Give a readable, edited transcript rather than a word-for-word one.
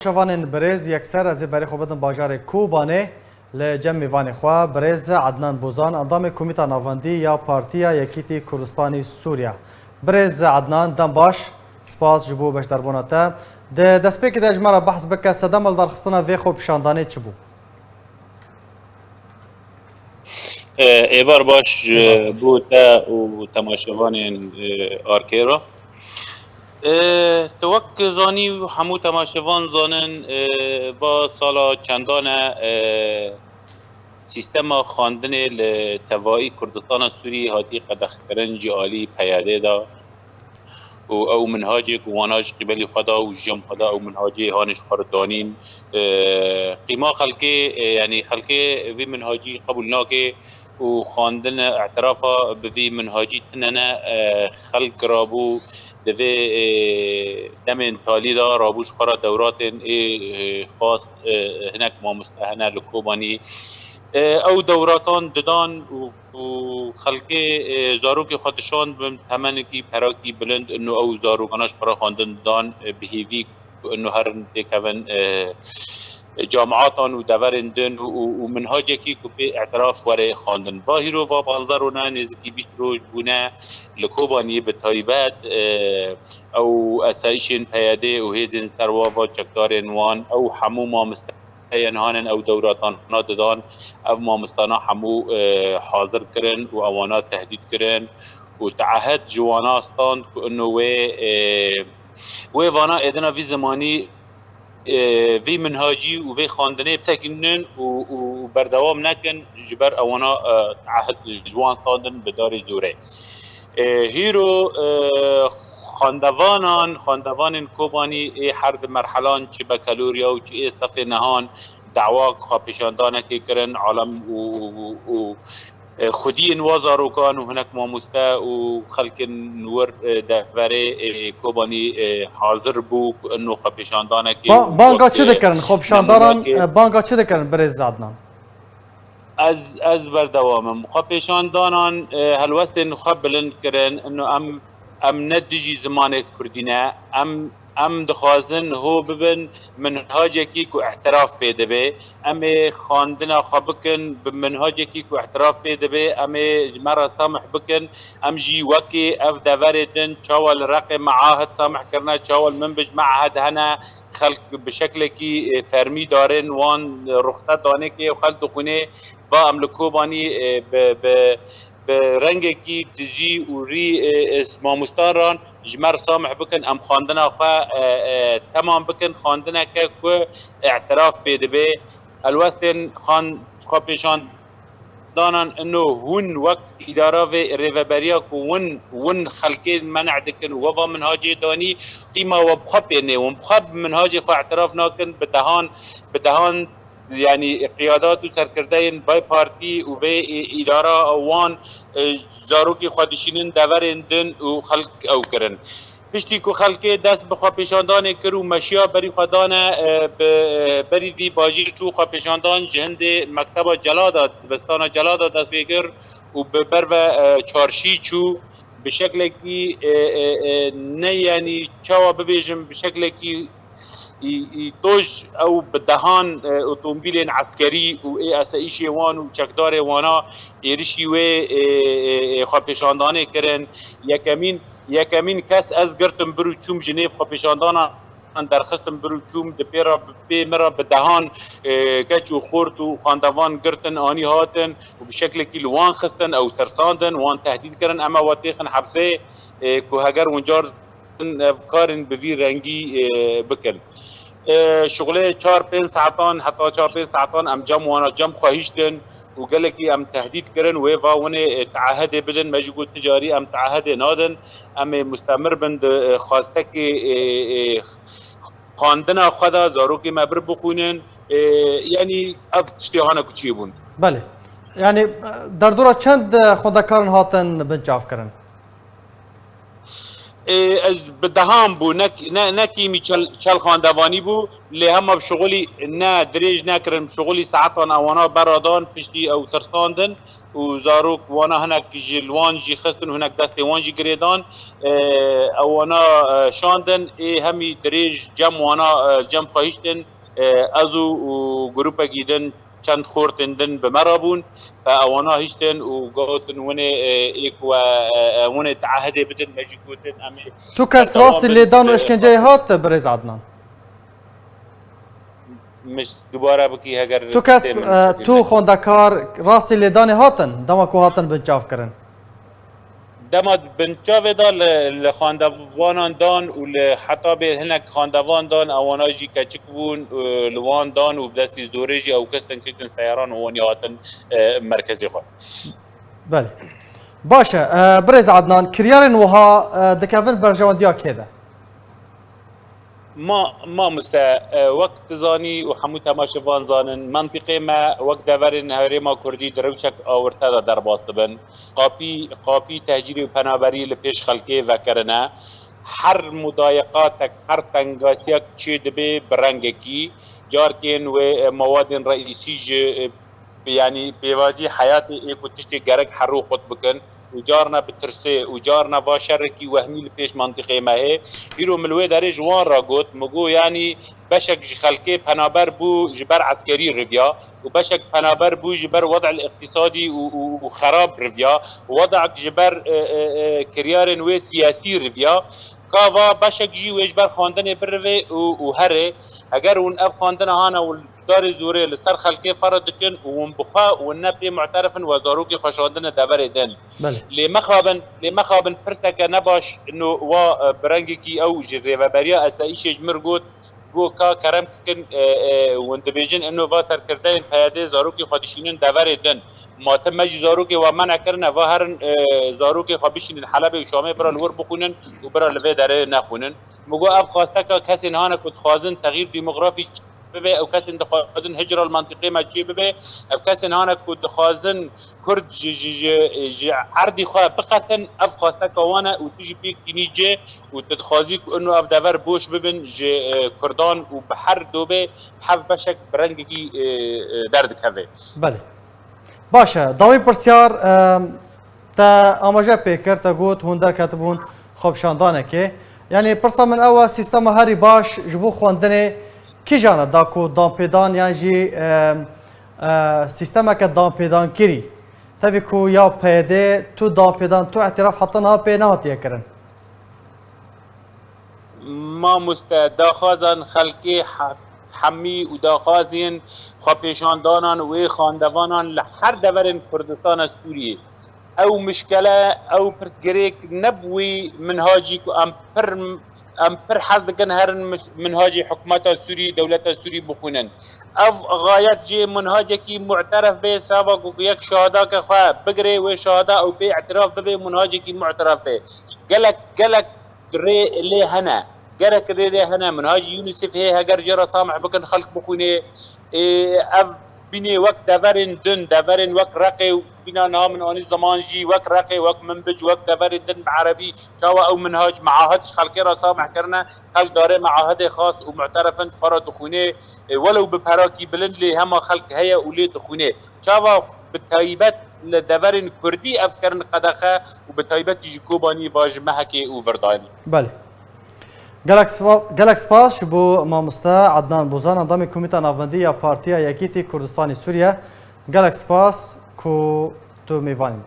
تماشاوان برز یکسر از برای خوبتن باجار کوبانه لجمع وان خوا برز عدنان بوزان اندام کمیته ناوندی یا پارتیا یکیتی کردستانی سوریا برز عدنان دم باش سپاس جبو بش دربوناته ده دسپیک ده اجماع بحث بکه صدام الدرخستنا وی خوب شاندانه چی بو؟ ایبار باش بوتا و تماشاوان آرکیرا توک زانی و همو تماشاوان زانن با سالا چندان سیستم خواندن لتوایی کردستان سوری هاتی قدخ کرنجی عالی پیاده دا او منهاج واناج قبلی خدا و جم خدا او منهاج هانش خردانین قیمه خلقه یعنی خلقه وی منهاجی قبول ناکه و خواندن اعترافا بوی منهاجی تننه خلق رابو دوی دمن تالی دا رابوش خورا دورات خاص هناك ما مستهنه لکوبانی او دوراتان ددان و خلقه زاروک خودشان بم تمن کی پراکی بلند انه او زاروگاناش برا خواندن دان بهیوی انه هر دکون جامعاتان و دورندن و منهاجی کی کو به اعتراف وره خواندن باهی رو با بازدارونه نزدیکی 20 روز بونه لکوبانی به تایبت او اسایشن پیاده و هیزن تروا و چکدار وان او همو ما هانن او دوراتان ناددان او مامستانا همو حاضر کرن و اوانات تهدید کرن و تعهد جوانا استاند انه و وانا ادنا في زمانی في منهاجی و في خواندنه بسکنن و بردوام نکن جبر اوانا تعهد جوان استاندن بدار زوره هیرو خواندوان کوبانی هر مرحلان چه بکالوریا و چه صف نهان دعوا خاپیشاندانه که کرن عالم و خودی نوازارو کان و هناك ما مستا و خلق نور دفره کوبانی حاضر بو انه خاپیشاندانه که بانگا چه دکرن خاپیشانداران بانگا چه دکرن برز عدنان از بردوامم خاپیشاندانان هلوست نخب بلند کرن انه ام ندجی زمان کردینه ام دخوازن هو ببن منهاج کی کو احتراف پیدا به ام خواندنا خبکن بمنهاج کی کو احتراف پیدا به ام مره سامح بکن ام جی وکی اف دورتن چاول رقم معاهد سامح کرنا چاول منبج معهد هنا خلق بشكل كي فرمي دارن وان رخصت دانه كي خلق دخونه با املكوباني برنگ کی دجی و ری اسما مستاران جمر سامح بکن ام خواندنا خوا تمام بکن خواندنا که کو اعتراف پیدا به الوستن خوا پیشان دانان انه هون وقت اداره و ریوبریا کو ون خلقی منع دکن و با منهاج دانی قیمه و بخب نه و بخب منهاج خو اعتراف ناکن بدهان يعني قيادات و سرکردین بای پارتی و بای اداره اوان زاروکی خودشینن دورندن و خلق او کرن پشتی کو خلق دست بخوا پیشاندان کرو مشیا بری خدانه بری دی باجی چو خوا پیشاندان جهند مکتب جلادا بستان جلادا دست بگر و بر و چارشی چو به شکل کی نه یعنی چاوا ببیجم به شکل کی توج او بدهان اتومبیل عسکری و اسایش وان و چکدار وانا ایرشی و خواپیشاندانه کرن یکمین کس از گرتم برو چوم جنیف خواپیشاندانه درخستم برو چوم دپیرا بی مرا بدهان کچ و خورت و خواندوان گرتن آنی هاتن و بشکل کی لوان خستن او ترساندن وان تهدید کرن اما واتیخن حبسه که هگر ونجار افکارن بوی رنگی بکن شغله 4-5 ساعتان حتی 4-5 ساعتان ام جم وانا جم خواهشتن و قال کی ام تهدید کرن و واونه تعهد بدن مجگو تجاری ام تعهد نادن ام مستمر بند خواسته کی خواندن خدا زاروکی مبر بخونن یعنی اف اشتهانه کوچی بون بله یعنی در دوره چند خودکارن هاتن بنچاف کرن بدهام بو نکیمی چل خواندوانی بو لی هم بشغلی نه دریج نکرن بشغلی ساعتان اوانا برادان پشتی او ترساندن و زاروک وانا هناك جلوان جي خستن هناك دستي وان جي جريدان وانا شاندن همي دريج جم وانا جم خواهشتن ازو و جروبا جيدن چند خورتندن بمرابون فاوانا هشتن و قوتن ونه ايك ونه تعهد بدن مجيكوتن امي تو کس راستی لیدان و اشکنجه هات برز عدنان مش دوباره بکی اگر تو کس تو خوندکار راستی لیدان هاتن دما کو هاتن بنچاف کرن دما بنچاوه دا لخاندوانان دان و حتی به هنک خاندوان دان اوانا جی کچک بون لوان دان و بدستی زوره جی او کستن کتن سیاران وانی هاتن مرکزی خود بله باشه برز عدنان کریارن وها دکافن برجواندیا کده ما وقت زانی و همو تماشوان زانن منطقه ما وقت دورن هوری ما کردی دروچک آورتا در باست بن قاپی تهجیری و پنابری لپیش خلقه وکرنه هر مضایقاتک هر تنگاسیک چه دبه برنگکی جارکن و مواد رئیسی یعنی بیوازی حیات ایکو تشتی گرگ حرو خود بکن وجارنا بترسي وجارنا باشركي وهمي لبيش منطقه ما هي هيرو ملوي داري جوان را قوت مگو يعني بشك خلقي پنابر بو جبر عسكري ربيا وبشك پنابر بو جبر وضع الاقتصادي وخراب ربيا ووضع جبر كريار و سياسي ربيا كاوا بشك جي وجبر خواندن بروي وهره اگر اون اب خواندن هانا دار زوره لسر خلقي فرض كن ومبخا والنبي معترف وزاروكي خشاندن دور دن لما خابن فرتك نباش انه وا برنجكي او جريفابريا اسايش جمر قوت گو کا کرم کن وانت بیجن انه با سرکردن پیاده زاروکی خودشینن دور دن ماتم مجی زاروکی و منع کرنه و هر زاروکی خودشینن حلب و شامه برا لور بخونن و برا لوی داره نخونن مگو اب خواسته که کسی نهانه کد خوازن تغییر دیموغرافی ببه او کسی دخوازن هجر المنطقه ما چی ببه او کسی نهانه کد دخوازن کرد عردی خواه بقتن اف خواسته که وانه و تیجی پیک دینی جه و تدخوازی که انو اف دور بوش ببن کردان و بحر دوبه حف بشک برنگی درد که بله باشه داوی پرسیار تا آماجه پیکر تا گوت هندر کتبون خوب شاندانه که یعنی پرسا من اول سیستم هری باش جبو خواندنه کی جانه داکو دام پیدان یعنی جی سیستم که دام پیدان کری تبی کو یا پیده تو دام پیدان تو اعتراف حتی نه پی نهاتیه کرن ما داخازن خلقی حمی و داخازین خواپیشاندانان و خاندوانان لحر دورن کردستان سوریه او مشكله او برتقريك نبوي منهاجي ام پر حد كان هر منهاجي حكومات السوري دولة السوري بخونن اف غايات جي منهاجكي معترف به سابق ويك شهداء كخوا بقري وشهداء او بي اعتراف به منهاجكي معترف به قالك ري لي هنا قالك ري لي هنا منهاج يونسف هي هجر جرى سامح بكن خلق بخونه اف بینی وقت دورن وقت رقی بنا نام آنی زمان جی وقت رقی وقت منبج وقت دورن دن بعربی شوا او منهاج معاهدش خلقی را سامح کرنا خلق داره معاهد خاص و معترفن خارا دخونه ولو بپراکی بلند لی هما خلق هيا ولی دخونه شوا بالتایبت لدورن کردی افکرن قدقه و بالتایبت جکوبانی باج محکی و وردانی بله گلک سپاس بو مامستا عدنان بوزان اندام کمیته ناوندی یا پارتیا یکیتی کردستانی سوریه گلک سپاس کو تو میوانیم